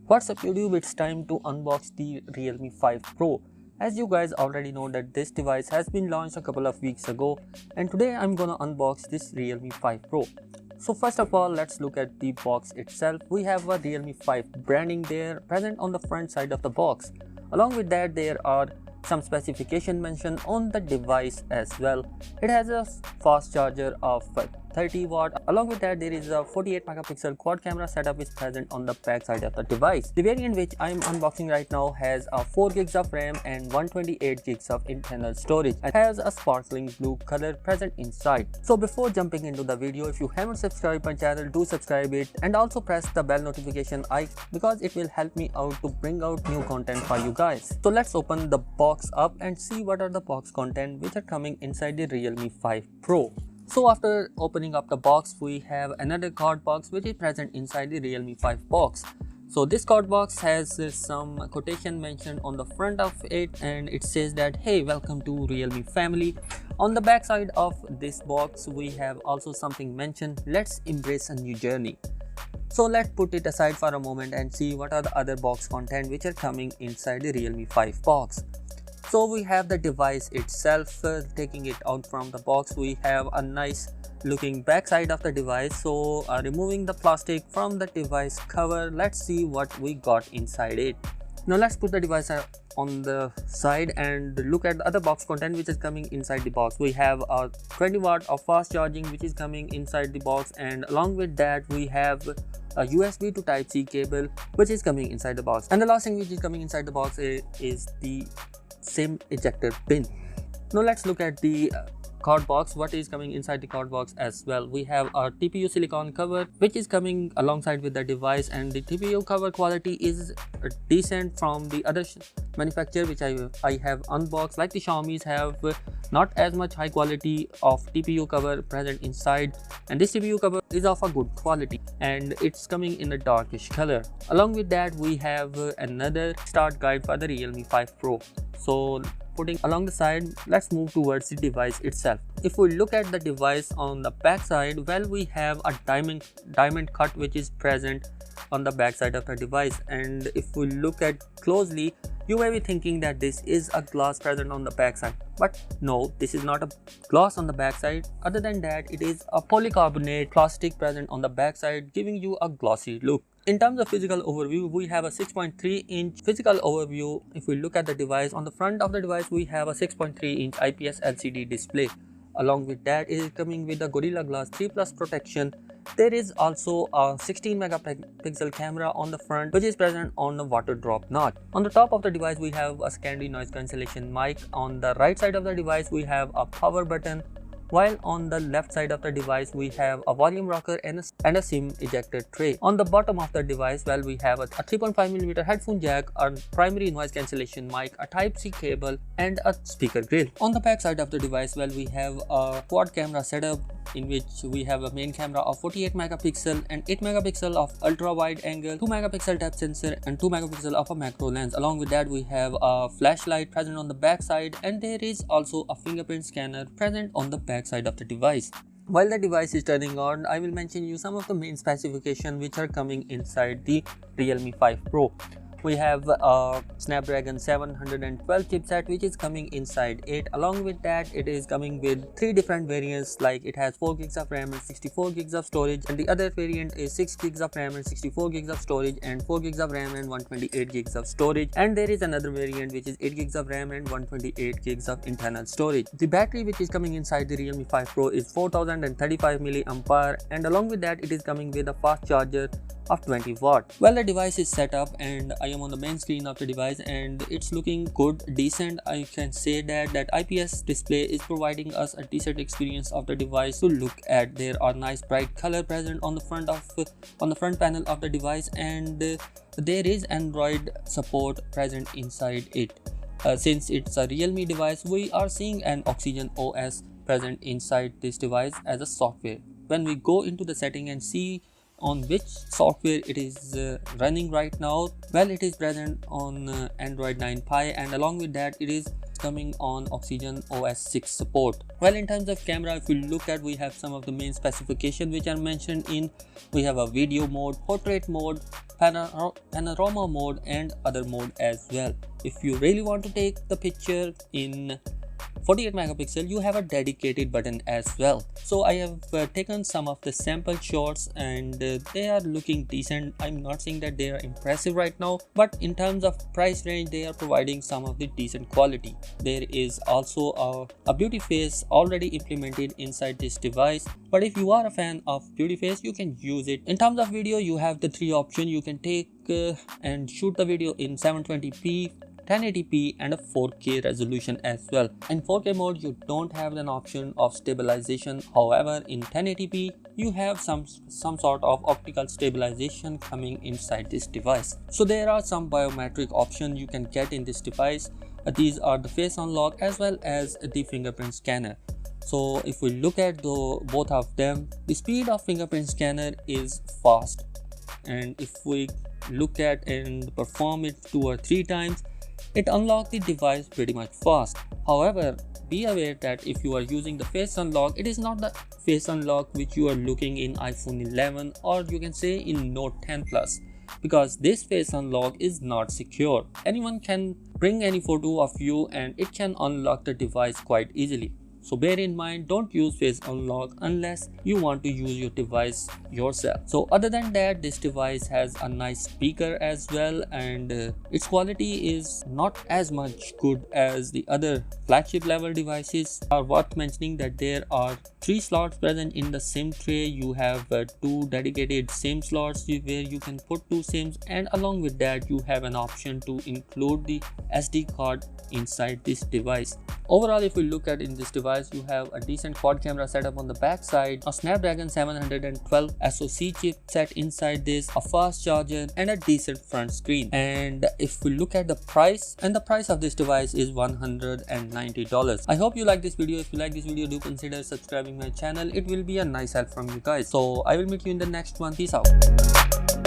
What's up YouTube, it's time to unbox the Realme 5 Pro. As you guys already know that this device has been launched a couple of weeks ago, and today I'm gonna unbox this Realme 5 Pro. So first of all, let's look at the box itself. We have a Realme 5 branding there present on the front side of the box. Along with that, there are some specification mentioned on the device as well. It has a fast charger of 30 watt. Along with that, there is a 48 megapixel quad camera setup is present on the back side of the device. The variant which I am unboxing right now has a 4 gigs of RAM and 128 gigs of internal storage and has a sparkling blue color present inside. So before jumping into the video, if you haven't subscribed my channel, do subscribe it and also press the bell notification icon because it will help me out to bring out new content for you guys. So let's open the box up and see what are the box content which are coming inside the Realme 5 Pro. So after opening up the box, we have another card box which is present inside the Realme 5 box. So this card box has some quotation mentioned on the front of it, and it says that, hey, welcome to Realme family. On the back side of this box, we have also something mentioned, let's embrace a new journey. So let's put it aside for a moment and see what are the other box content which are coming inside the Realme 5 box. So we have the device itself. Taking it out from the box, we have a nice looking back side of the device. So removing the plastic from the device cover, let's see what we got inside it. Now let's put the device on the side and look at the other box content which is coming inside the box. We have a 20 watt of fast charging which is coming inside the box, and along with that we have a USB to Type-C cable which is coming inside the box. And the last thing which is coming inside the box is the SIM ejector pin. Now let's look at the card box. What is coming inside the card box as well? We have a TPU silicone cover which is coming alongside with the device, and the TPU cover quality is decent from the other manufacturer which I have unboxed. Like the Xiaomi's have not as much high quality of TPU cover present inside, and this TPU cover is of a good quality and it's coming in a darkish color. Along with that, we have another start guide for the Realme 5 Pro. So putting along the side, let's move towards the device itself. If we look at the device on the back side, well, we have a diamond cut which is present on the back side of the device, and if we look at closely, you may be thinking that this is a glass present on the back side, but no, this is not a glass on the back side. Other than that, it is a polycarbonate plastic present on the back side, giving you a glossy look. In terms of physical overview, we have a 6.3-inch physical overview. If we look at the device, on the front of the device we have a 6.3-inch IPS LCD display. Along with that, it is coming with the Gorilla Glass 3 Plus protection. There is also a 16 megapixel camera on the front which is present on the water drop notch. On the top of the device we have a secondary noise cancellation mic. On the right side of the device we have a power button, while on the left side of the device we have a volume rocker and a SIM ejector tray. On the bottom of the device, well, we have a 3.5mm headphone jack, a primary noise cancellation mic, a Type-C cable and a speaker grill. On the back side of the device, well, we have a quad camera setup in which we have a main camera of 48 megapixel and 8 megapixel of ultra wide angle, 2 megapixel depth sensor and 2 megapixel of a macro lens. Along with that, we have a flashlight present on the back side, and there is also a fingerprint scanner present on the back side of the device. While the device is turning on, I will mention you some of the main specifications which are coming inside the Realme 5 Pro. We have a Snapdragon 712 chipset which is coming inside it. Along with that, it is coming with 3 different variants, like it has 4 gigs of RAM and 64 gigs of storage, and the other variant is 6 gigs of RAM and 64 gigs of storage and 4 gigs of RAM and 128 gigs of storage, and there is another variant which is 8 gigs of RAM and 128 gigs of internal storage. The battery which is coming inside the Realme 5 Pro is 4035 mAh, and along with that, it is coming with a fast charger of 20 watt. Well, the device is set up and I am on the main screen of the device and it's looking good, decent. I can say that IPS display is providing us a decent experience of the device to look at. There are nice bright color present on the front panel of the device, and there is Android support present inside it. Since it's a Realme device, we are seeing an Oxygen OS present inside this device as a software. When we go into the setting and see on which software it is running right now, well, it is present on Android 9 Pie, and along with that, it is coming on Oxygen OS 6 support. Well, in terms of camera, if you look at, we have some of the main specifications which are mentioned in. We have a video mode, portrait mode, panorama mode, and other mode as well. If you really want to take the picture in 48 megapixel, you have a dedicated button as well. So I have taken some of the sample shots, and they are looking decent. I'm not saying that they are impressive right now, but in terms of price range, they are providing some of the decent quality. There is also a beauty face already implemented inside this device, but if you are a fan of beauty face, you can use it. In terms of video, you have the three options. You can take and shoot the video in 720p, 1080p and a 4K resolution as well. In 4K mode, you don't have an option of stabilization. However, in 1080p, you have some sort of optical stabilization coming inside this device. So there are some biometric options you can get in this device. These are the face unlock as well as the fingerprint scanner. So if we look at both of them, the speed of fingerprint scanner is fast, and if we look at and perform it 2 or 3 times, it unlocks the device pretty much fast. However, be aware that if you are using the face unlock, it is not the face unlock which you are looking in iPhone 11 or you can say in Note 10 Plus, because this face unlock is not secure. Anyone can bring any photo of you and it can unlock the device quite easily. So bear in mind, don't use face unlock unless you want to use your device yourself. So other than that, this device has a nice speaker as well, and its quality is not as much good as the other flagship level devices. Are worth mentioning that there are 3 slots present in the SIM tray. You have 2 dedicated SIM slots where you can put 2 SIMs, and along with that you have an option to include the SD card inside this device. Overall, if we look at in this device, you have a decent quad camera setup on the back side, a Snapdragon 712 SoC chipset inside this, a fast charger and a decent front screen. And if we look at the price, and the price of this device is $190. I hope you like this video. If you like this video, do consider subscribing my channel. It will be a nice help from you guys. So I will meet you in the next one. Peace out.